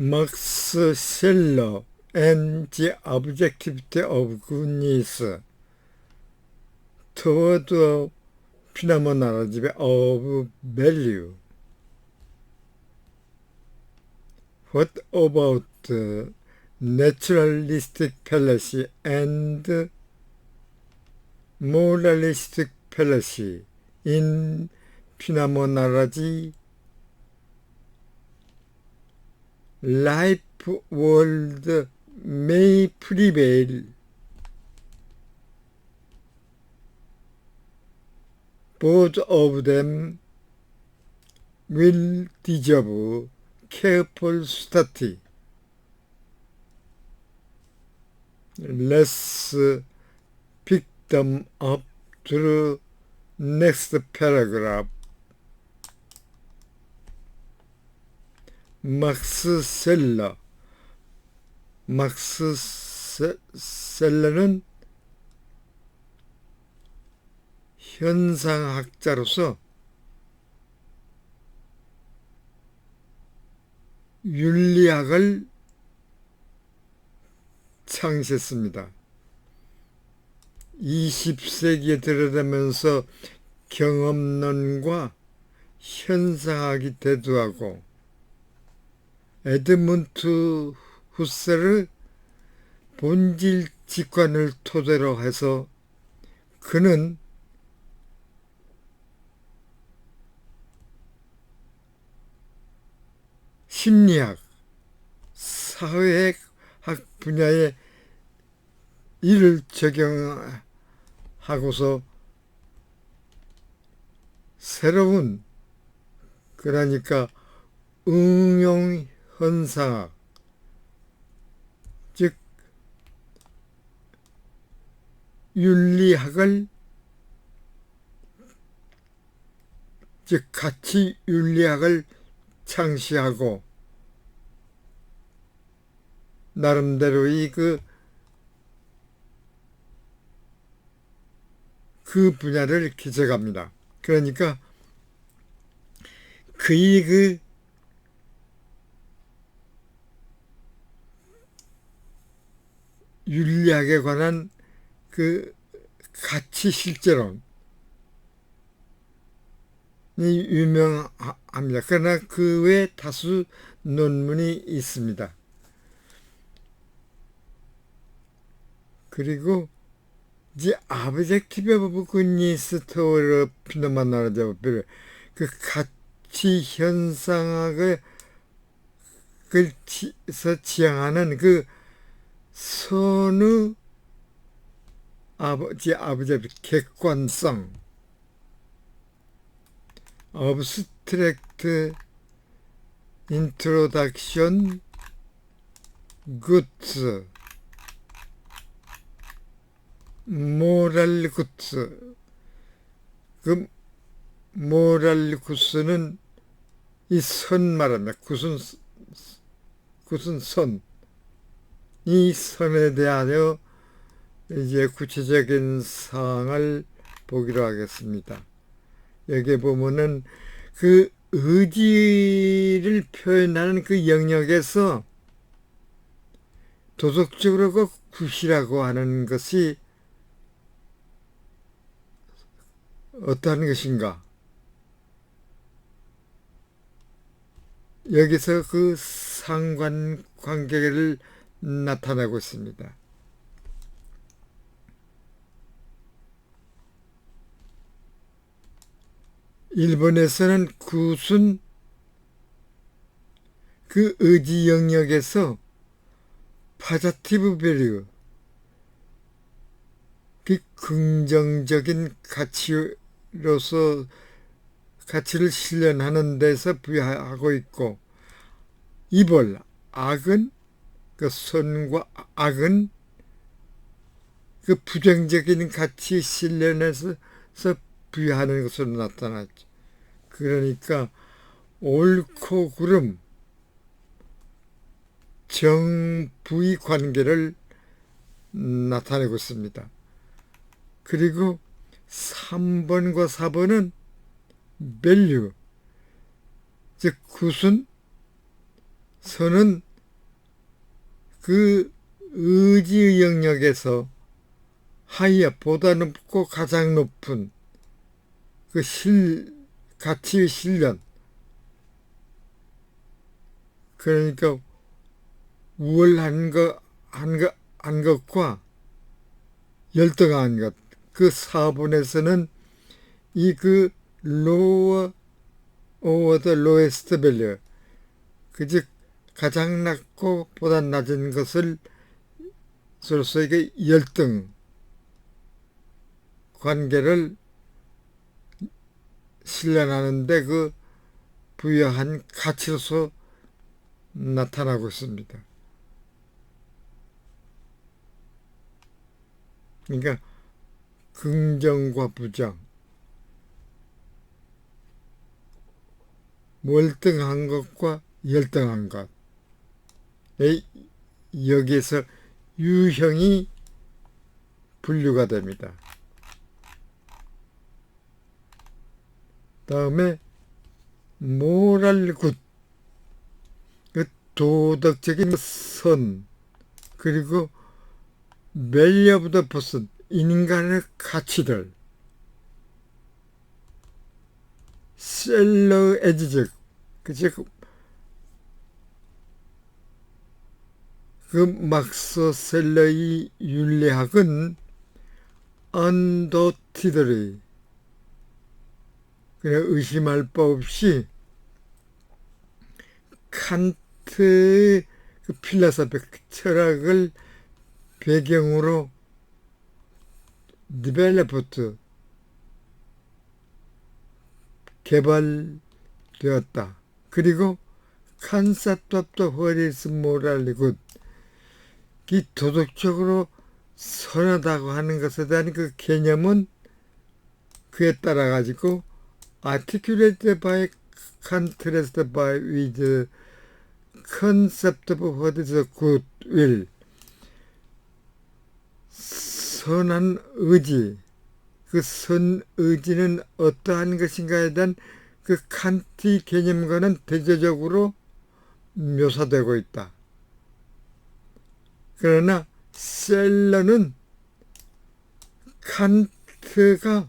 Max Scheler and the objectivity of goodness toward the phenomenology of value. What about the naturalistic fallacy and moralistic fallacy in phenomenology? Life world may prevail. Both of them will deserve careful study. Let's pick them up through next paragraph. 막스 셀러는 현상학자로서 윤리학을 창시했습니다. 20세기에 들어가면서 경험론과 현상학이 대두하고 에드문드 후셀의 본질 직관을 토대로 해서 그는 심리학, 사회학 분야에 이를 적용하고서 새로운, 그러니까 응용 현상학, 즉 윤리학을, 즉 가치 윤리학을 창시하고 나름대로의 그 분야를 기재합니다. 그러니까 그의 윤리학에 관한 그 가치 실제론이 유명합니다. 그러나 그 외에 다수 논문이 있습니다. 그리고 The objective of goodness toward phenomenology of value, 그 가치 현상학을 지향하는 그 선의 objective, 객관성, abstract introduction, goods, 모랄 굿스. 그 모랄 굿스는 이 선 말합니다. 굿은 선. 이 선에 대하여 이제 구체적인 사항을 보기로 하겠습니다. 여기 보면은 그 의지를 표현하는 그 영역에서 도덕적으로 그 굿이라고 하는 것이 어떠한 것인가? 여기서 그 상관관계를 나타내고 있습니다. 일본에서는 굿은 그 의지 영역에서 파자티브 밸류, 그 긍정적인 가치로서 가치를 실현하는 데서 부여하고 있고, 이벌, 악은, 그 선과 악은 그 부정적인 가치 실현에서 부여하는 것으로 나타났죠. 그러니까 옳고 그름, 정부의 관계를 나타내고 있습니다. 그리고 3번과 4번은 value, 즉 굿은, 선은 그 의지의 영역에서 하이어 보다 높고 가장 높은 그 가치의 실현, 그러니까 우월한 한 것과 열등한 것, 그 4분에서는 이 그 lower over the lowest value, 즉 가장 낮고 보다 낮은 것을 서로서에게 열등 관계를 실현하는데 그 부여한 가치로서 나타나고 있습니다. 그러니까 긍정과 부정, 월등한 것과 열등한 것, 여기에서 유형이 분류가 됩니다. 다음에 모랄 굿, 도덕적인 선, 그리고 value of the person, 인간의 가치들, 셀러 에지적, 그 막스 셀러의 윤리학은 undoubtedly, 그냥 의심할 바 없이 칸트의 그 필라소피 철학을 배경으로 디벨로프트 개발되었다. 그리고 컨셉트 오브 더 what is morally good, 이 도덕적으로 선하다고 하는 것에 대한 그 개념은 그에 따라 가지고 articulated by, contrasted by with concept of what is good will, 선한 의지, 그 선의지는 어떠한 것인가에 대한 그 칸트의 개념과는 대조적으로 묘사되고 있다. 그러나 셀러는 칸트가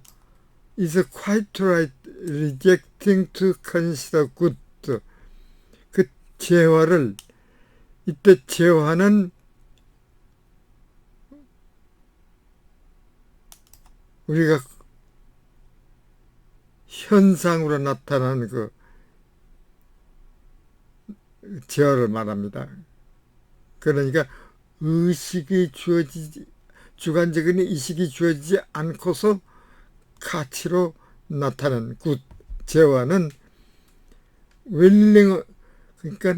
is quite right rejecting to consider good, 그 재화를, 이때 재화는 우리가 현상으로 나타나는 그 재화를 말합니다. 그러니까 의식이 주관적인 의식이 주어지지 않고서 가치로 나타나는 굿, 재화는 willing, 그러니까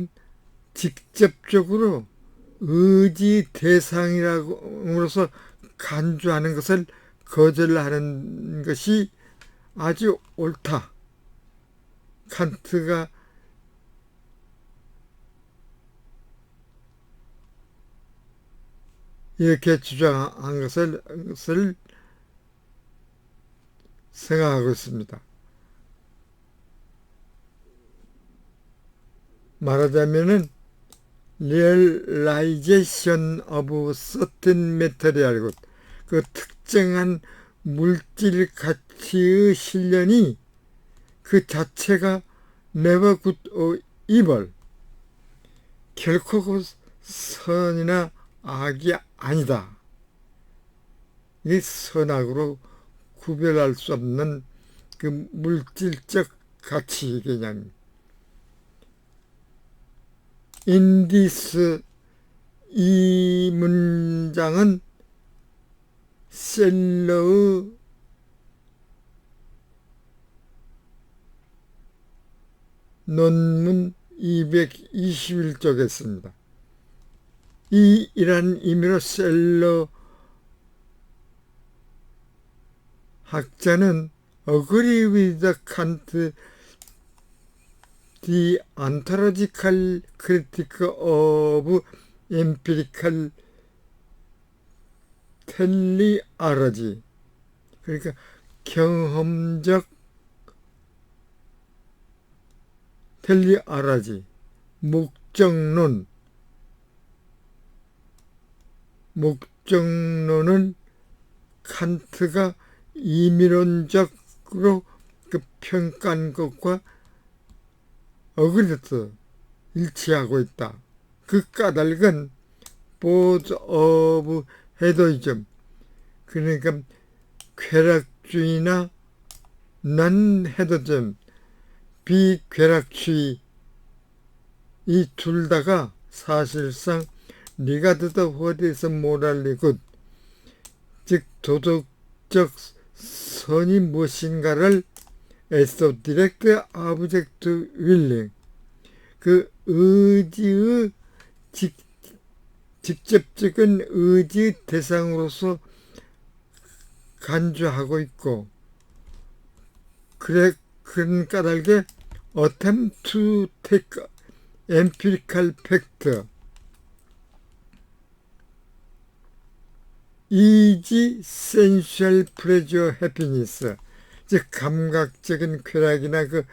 직접적으로 의지 대상이라고로서 간주하는 것을 거절하는 것이 아주 옳다. 칸트가 이렇게 주장한 것을 생각하고 있습니다. 말하자면은 realization of certain material good, 그 특정한 물질 가치의 실현이 그 자체가 never good or evil, 결코 그 선이나 악이 아니다. 이 선악으로 구별할 수 없는 그 물질적 가치 개념. 인디스, 이 문장은 셀러의 논문 221쪽에 있습니다. 이란 의미로 셀러 학자는 agree with Kant the ontological critique of empirical teleology, 그러니까 경험적 teleology, 목적론, 목적론은 칸트가 이미론적으로 그 평가한 것과 어그리서 일치하고 있다. 그 까닭은 보드 오브 헤도이즘, 그러니까 쾌락주의나 난 헤도즘, 비쾌락주의, 이 둘 다가 사실상 리가드 더 홀에서 모랄리 굿, 즉 도덕적 선이 무엇인가를 에서 디렉트 아브젝트 윌링, 그 의지의 직접적인 의지 대상으로서 간주하고 있고, 그런 까닭에 attempt to take empirical fact, easy sensual pleasure happiness, 즉 감각적인 쾌락이나 그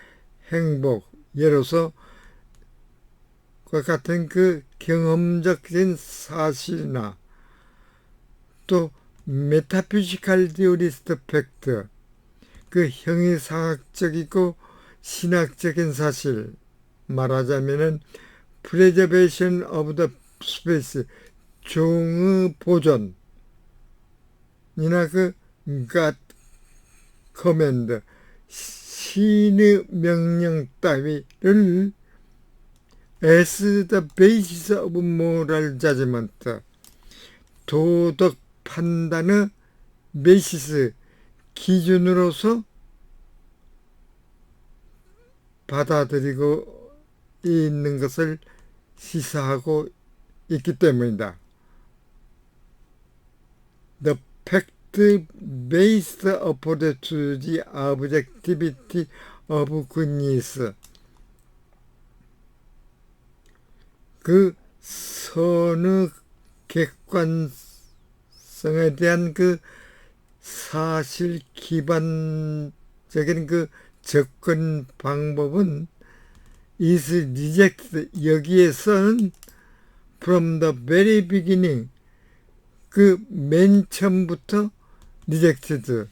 행복, 예로서 그 같은 그 경험적인 사실이나 또 메타피지컬 디오리스트 팩트, 그 형이상학적이고 신학적인 사실, 말하자면은 preservation of the space, 종의 보존, 이나 그 God command, 신의 명령 따위를 as the basis of moral judgment, 도덕 판단의 베이시스, 기준으로서 받아들이고 있는 것을 시사하고 있기 때문이다. The fact-based approach to the objectivity of goodness, 그 선의 객관성에 대한 그 사실 기반적인 그 접근 방법은 is rejected, 여기에서는 from the very beginning, 그 맨 처음부터 rejected,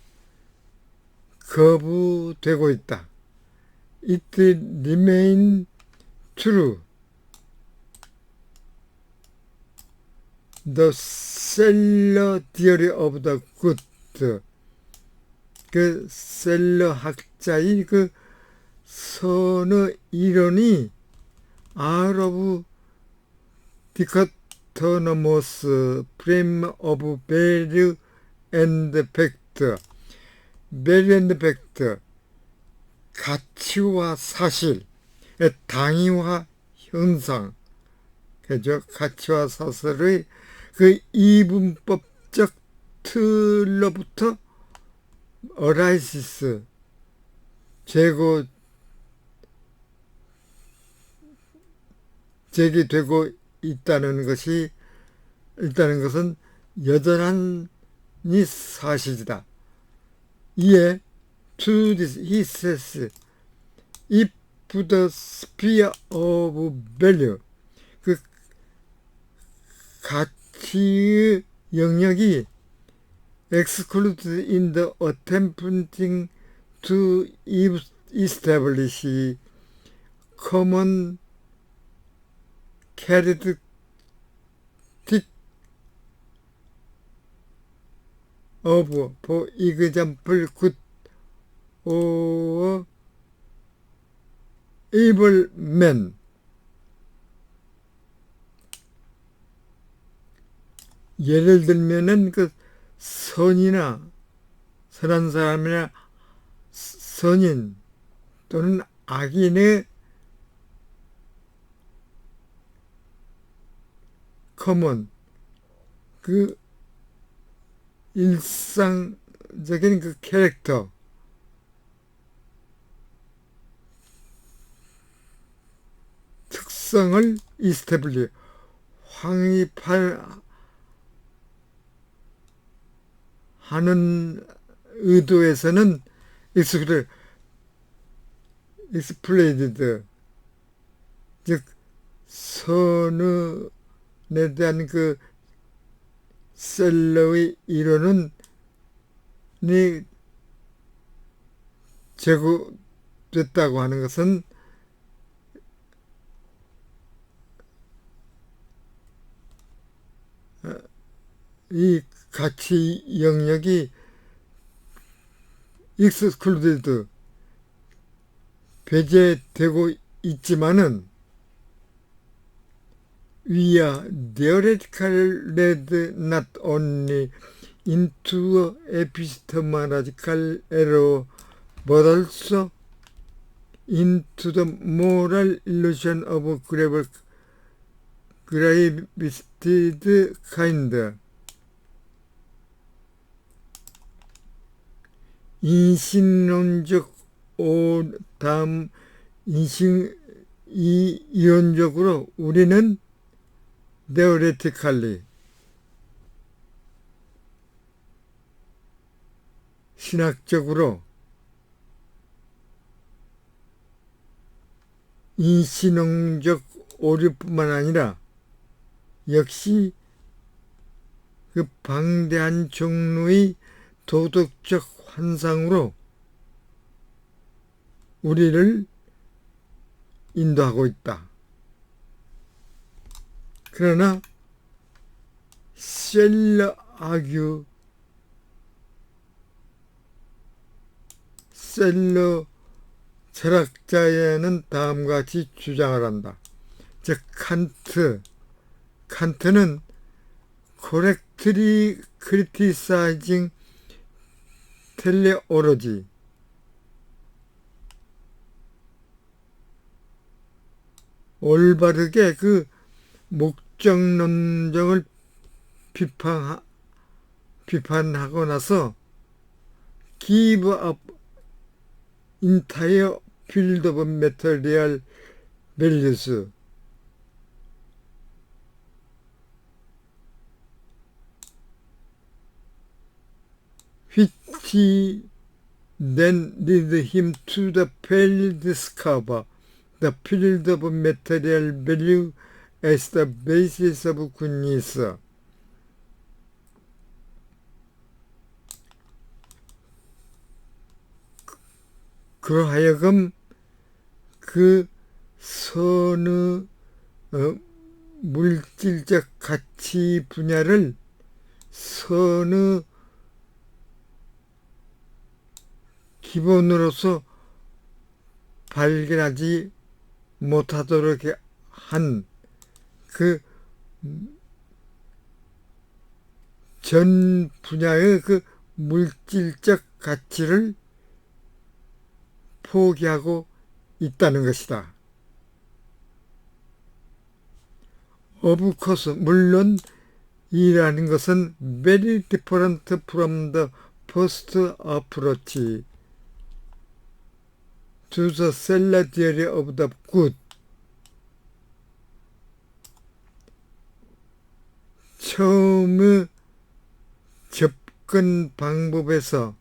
거부되고 있다. It remain true. The 셀러 theory of the good, 그 셀러 학자의 그 선의 이론이 out of dichotomous frame of value and fact, value and fact, 가치와 사실, 당위와 현상, 그죠? 가치와 사실의 그 이분법적 틀로부터 어라이시스, 제기되고 있다는 것은 여전한 사실이다. 이에 to this he says, if the sphere of value, 그 가치의 영역이 excluded in the attempting to establish common characteristic of, for example, good or evil men, 예를 들면은 그 선한 사람이나 선인 또는 악인의 커먼, 그 일상적인 그 캐릭터, 특성을 이스태블리, 확립하는 의도에서는 explained, 즉 선에 대한 그 셀러의 이론은 제고됐다고 하는 것은 이 가치 영역이 excluded 배제되고 있지만은 we are theoretically led not only into epistemological error but also into the moral illusion of gravitated kind. 인신론적 이론적으로 우리는 theoretically 신학적으로 인신론적 오류뿐만 아니라 역시 그 방대한 종류의 도덕적 환상으로 우리를 인도하고 있다. 그러나 셀러 철학자에는 다음과 같이 주장을 한다. 즉 칸트는 correctly criticizing teleology 올바르게 그 목적론정을 비판하고 나서 give up entire field of material values which then lead him to the fail discover the field of material value as the basis of goodness. 그하여금 그 선의 물질적 가치 분야를 선의 기본으로서 발견하지 못하도록 한 그 전 분야의 그 물질적 가치를 포기하고 있다는 것이다. Of course, 물론 이라는 것은 very different from the first approach to the cellular theory of the good. 처음의 접근 방법에서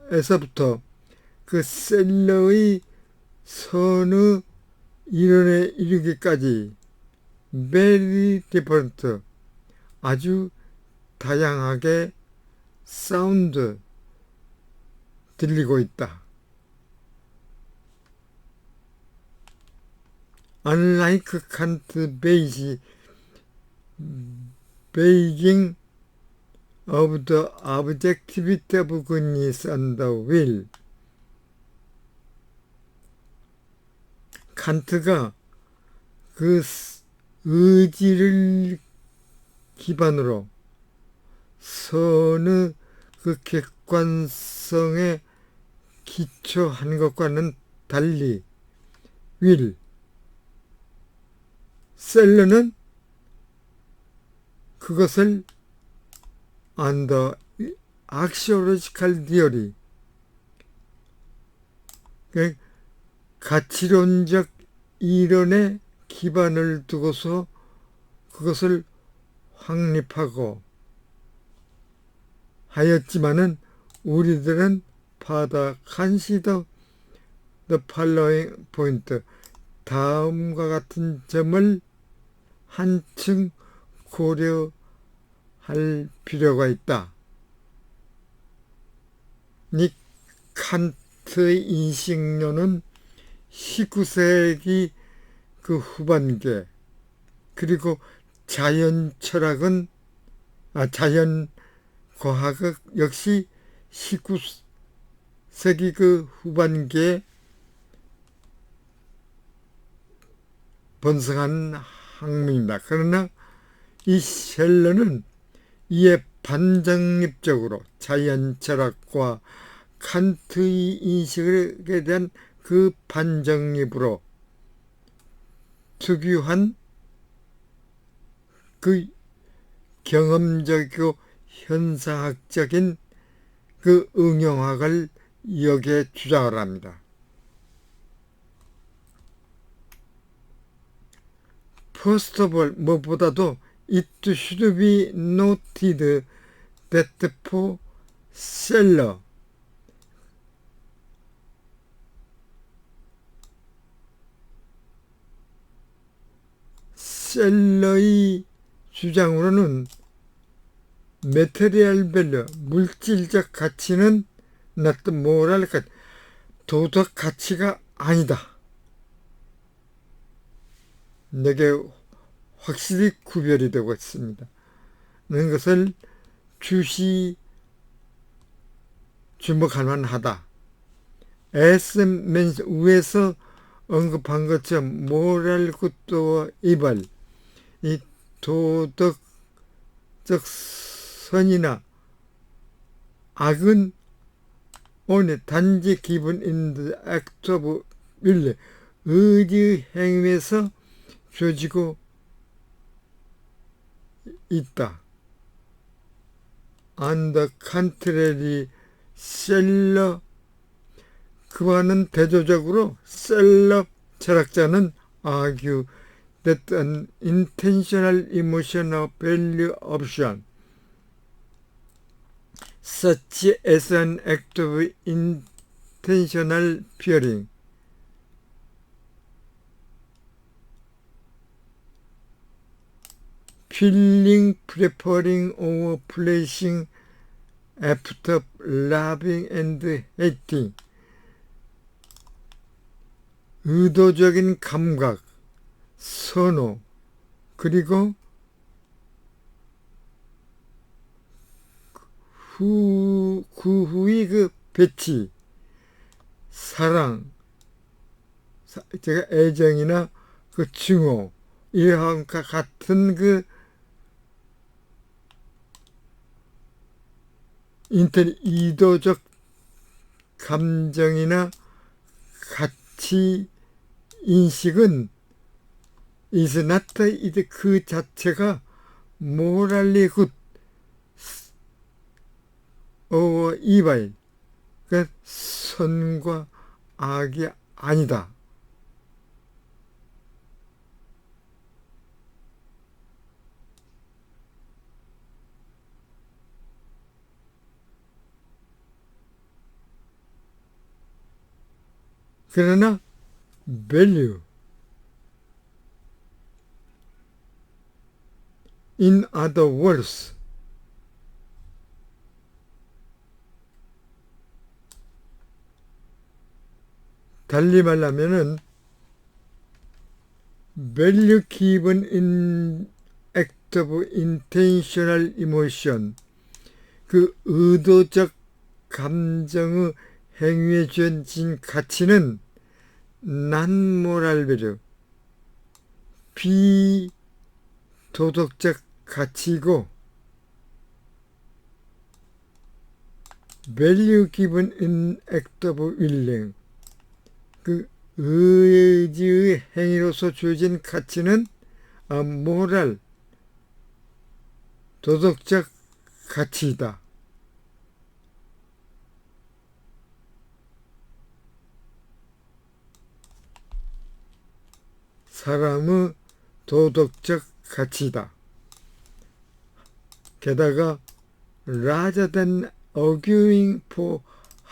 셀러에서부터 그 셀러의 선의 이론에 이르기까지 very different 아주 다양하게 사운드 들리고 있다. Unlike Kant's begging of the objectivity of goodness and the will. 칸트가 그 의지를 기반으로 선의 그 객관성에 기초한 것과는 달리 셀러는 그것을 under axiological theory 가치론적 이론에 기반을 두고서 그것을 확립하고 하였지만은 우리들은 받아 consider the following point 다음과 같은 점을 한층 고려할 필요가 있다. 이 칸트의 인식론은 19세기 그 후반기, 그리고 자연과학 역시 19세기 그 후반기에 번성한 학문입니다. 그러나 이 셀러는 이에 반정립적으로 자연철학과 칸트의 인식에 대한 그 반정립으로 특유한 그 경험적이고 현상학적인 그 응용학을 여기에 주장을 합니다. First of all, 무엇보다도 it should be noted that for Seller, 셀러의 주장으로는 material value, 물질적 가치는 not moral 가치, 도덕 가치가 아니다. 내게 확실히 구별이 되고 있습니다. 는 것을 주목할 만하다. 위에서 언급한 것처럼 moral 굿과 이발, 이 도덕적 선이나 악은 오늘 단지 기본 in the act of will, 의지의 행위에서 주어지고 있다. On the contrary, 셀러, 그와는 대조적으로 셀러 철학자는 argue that an intentional emotional value option such as an act of intentional fearing feeling, preferring or placing after loving and hating, 의도적인 감각, 선호, 그리고 그 후의 그 배치, 사랑, 제가 애정이나 그 증오, 이와 같은 그 이도적 감정이나 가치 인식은 is not 그 자체가 morally good or evil, 그 선과 악이 아니다. 그러나 value, in other words, 달리 말하면은 value given in act of intentional emotion, 그 의도적 감정의 행위에 주어진 가치는 non-moral value, 비도덕적 가치이고 value given in act of willing, 그 의지의 행위로서 주어진 가치는 moral, 도덕적 가치이다. 사람의 도덕적 가치다. 게다가 rather than arguing for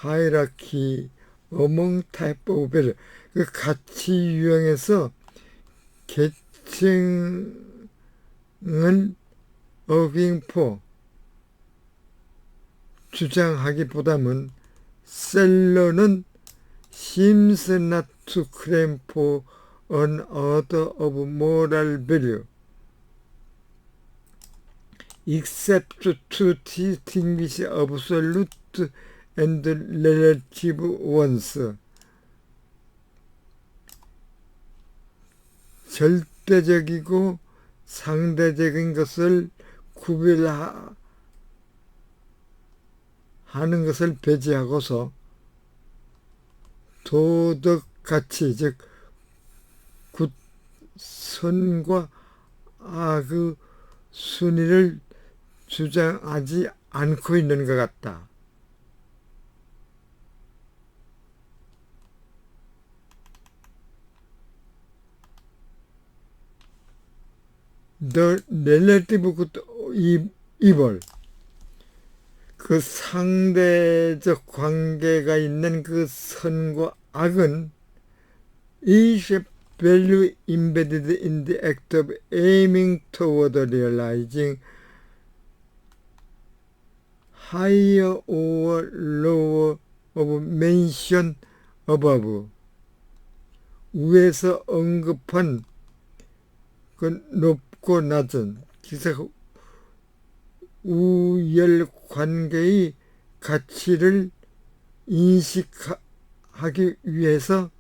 hierarchy among type of value, 그 가치 유형에서 계층 어빙포 주장하기보다는 셀러는 seems not to claim for an order of moral value except to distinguish absolute and relative ones. 절대적이고 상대적인 것을 구별하는 것을 배제하고서 도덕 가치, 즉 선과 악의 순위를 주장하지 않고 있는 것 같다. The relative good evil, 그 상대적 관계가 있는 그 선과 악은 is a value embedded in the act of aiming toward realizing higher or lower of mention above. 위에서 언급한 그 높고 낮은 기사 우열 관계의 가치를 인식하기 위해서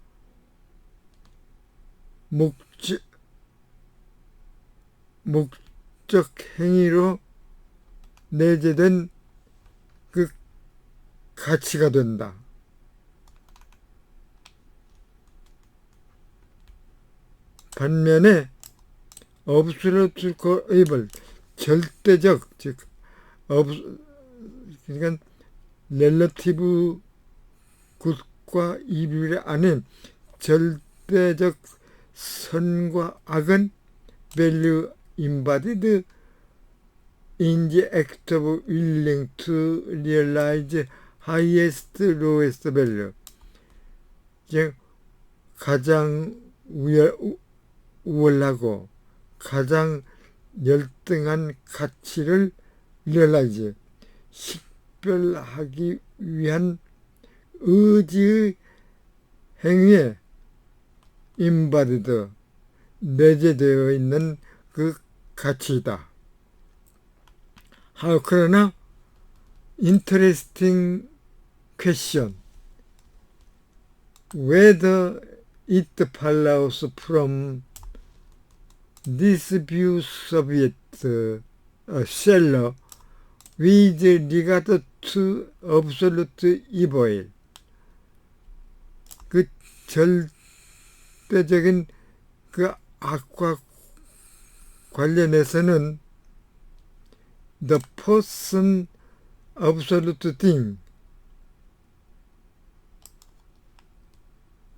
목적 행위로 내재된 그 가치가 된다. 반면에 absolute evil, 절대적, 즉 그러니까 relative good과 evil이 아닌 절대적 선과 악은 value embodied in the act of willing to realize highest, lowest value. 즉 가장 우월하고 가장 열등한 가치를 realize, 식별하기 위한 의지의 행위에 embodied, 내재되어 있는 그 가치이다. 그러나 interesting question, whether it follows from this view Soviet seller with regard to absolute evil, 그 절대적인 그 악과 관련해서는 the person absolute thing,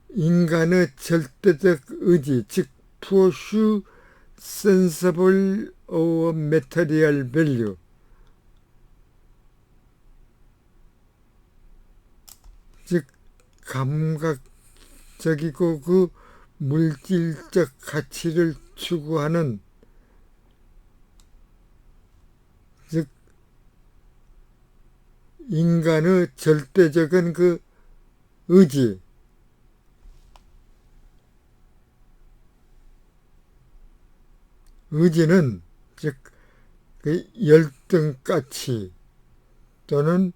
인간의 절대적 의지, 즉 pursue sensible or material value, 즉 감각적이고 그 물질적 가치를 추구하는, 즉 인간의 절대적인 그 의지, 의지는 즉 그 열등가치 또는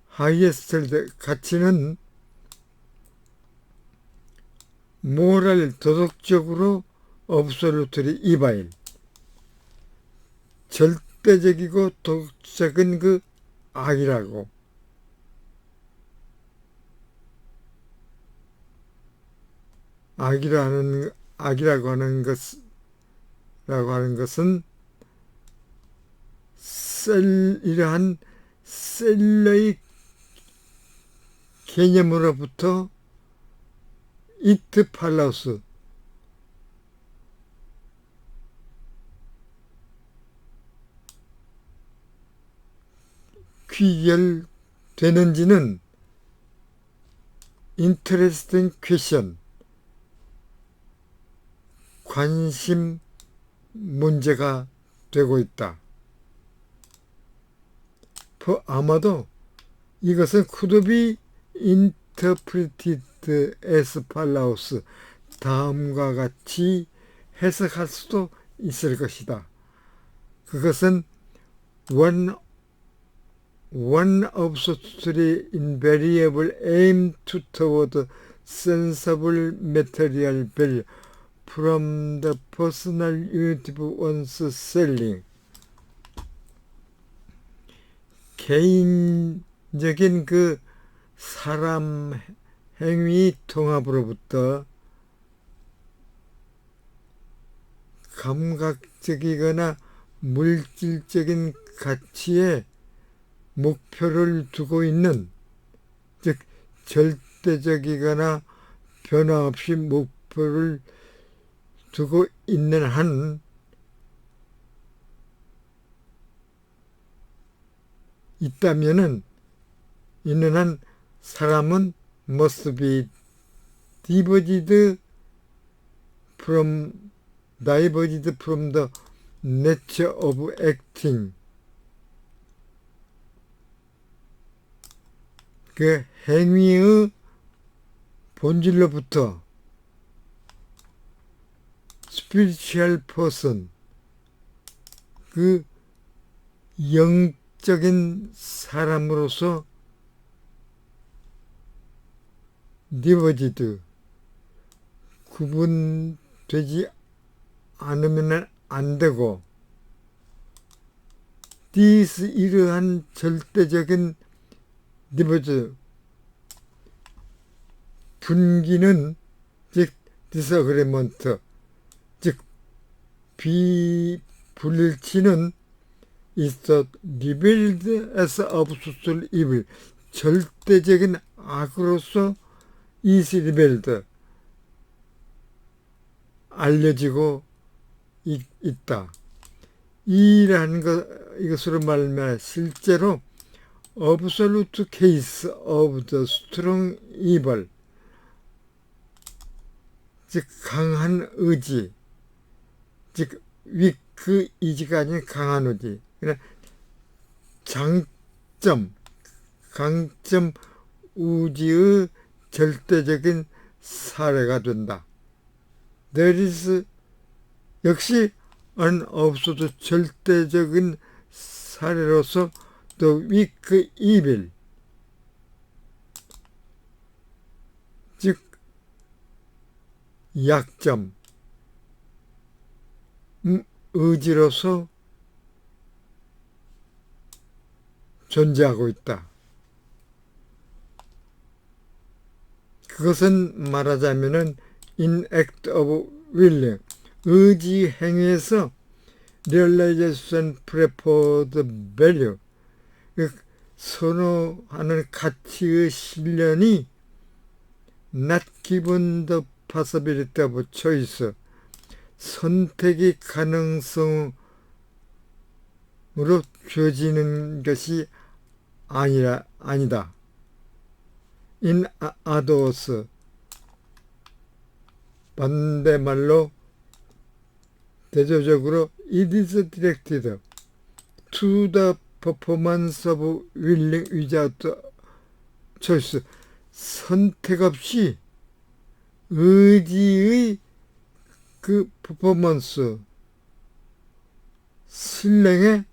하이에스트 가치는 모랄, 도덕적으로 absolutely evil, 절대적이고 도덕적인 그 악이라고, 악이라고 하는 것은 이러한 셀러의 개념으로부터 it follows, 귀결되는지는 interesting question, 관심 문제가 되고 있다. 아마도 이것은 could be interpreted as follows. 다음과 같이 해석할 수도 있을 것이다. 그것은 one of the three invariable aim toward sensible material value from the personal unity of one's selling. 개인적인 그 사람 행위 통합으로부터 감각적이거나 물질적인 가치에 목표를 두고 있는, 즉 절대적이거나 변화없이 목표를 두고 있는 한 있다면은 있는 한 사람은 must be diverged from the nature of acting. 그 행위의 본질로부터 spiritual person, 그 영적인 사람으로서 diverged, 구분되지 않으면 안 되고, 이러한 절대적인 diverged, 분기는, 즉 disagreement, 즉 불일치는 is revealed as absolute evil, 절대적인 악으로서 is revealed, 알려지고 있다. 이라는 이것으로 말하면 실제로 absolute case of the strong evil, 즉 강한 의지, 즉 weak 의지가 아닌 강한 의지, 그냥 강점 의지의 절대적인 사례가 된다. There is 역시 없어도 절대적인 사례로서 the weak evil, 즉 약점 의지로서 존재하고 있다. 그것은 말하자면은 in act of willing, 의지 행위에서 realization preferred value, 선호하는 가치의 실현이 not given the possibility of choice, 선택의 가능성으로 주어지는 것이 아니다. In other words, 반대말로 대조적으로 it is directed to the performance of willing without choice, 선택 없이 의지의 그 퍼포먼스, 실행에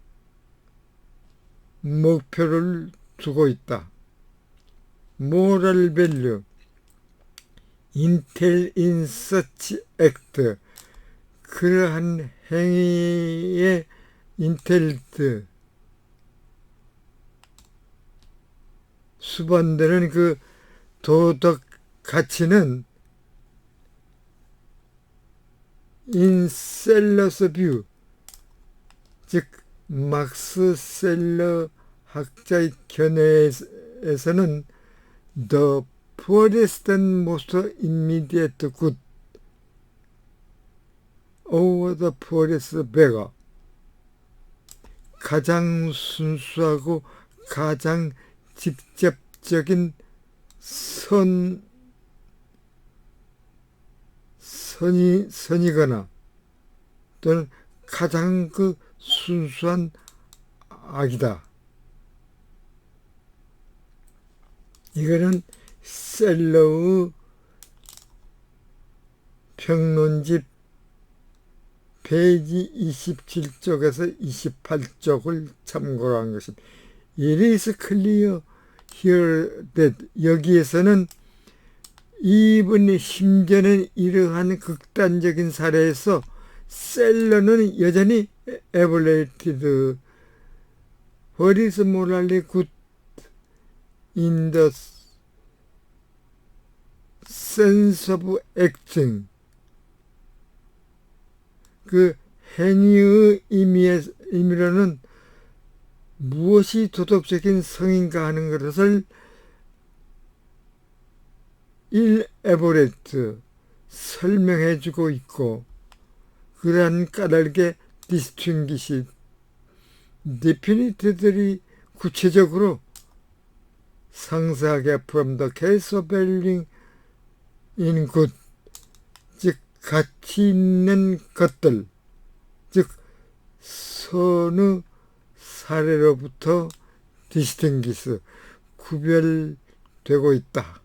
목표를 두고 있다. moral value, intel in such act, 그러한 행위의 인텔트, 수반되는 그 도덕 가치는 in 셀러스 뷰, 즉 막스 셀러 학자의 견해에서는 the poorest and most immediate good over the poorest beggar, 가장 순수하고 가장 직접적인 선이거나 또는 가장 순수한 악이다. 이거는 셀러의 평론집 페이지 27쪽에서 28쪽을 참고로 한 것입니다. It is clear here that 여기에서는 이분의 심지어는 이러한 극단적인 사례에서 셀러는 여전히 evaluated what is morally good in the sense of acting 그 행위의 의미로는 무엇이 도덕적인 성인가 하는 것을 일에버레트 설명해주고 있고 그러한 까닭에 디스팅기시 디피니트들이 구체적으로 상세하게 from the case of valuing in good 즉 가치 있는 것들 즉 선의 사례로부터 디스팅기스 구별되고 있다.